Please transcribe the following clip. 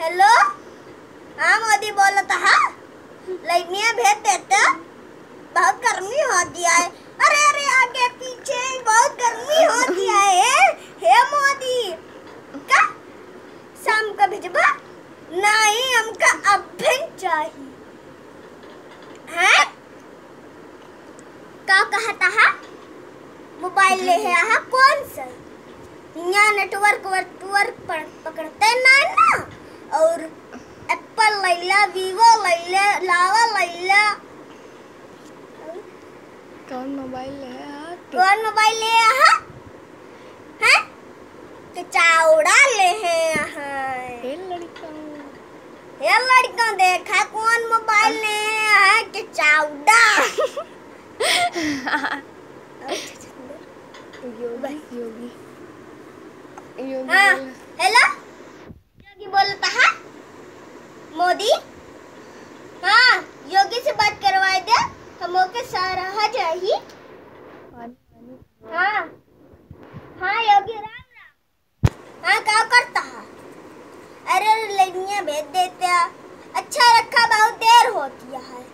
Hello. हाँ मोदी बोला था लाइनिया भेज देते, बहुत गर्मी होती है। अरे अरे आगे पीछे बहुत गर्मी होती है। हे मोदी का शाम का भेजबा नहीं, हमका अभी चाहिए है। का कहता है मोबाइल ले है कौन सा, यहाँ नेटवर्क पकड़ते नहीं ना। और एप्पल लैला, वीवो लैला, लावा लैला। कौन मोबाइल है? कौन मोबाइल ले हैं? कि चाउड़ा ले हैं? ये लड़का देखा कौन मोबाइल ले है कि चाउड़ा। योगी हाँ हेलो, योगी बोलता है मोदी। हाँ योगी से बात करवाए दे, हम ओके सारा आ जाही। हाँ हाँ योगी राम राम। हाँ क्या करता है? अरे लड़ियाँ भेज देते, अच्छा रखा, बहुत देर होती है।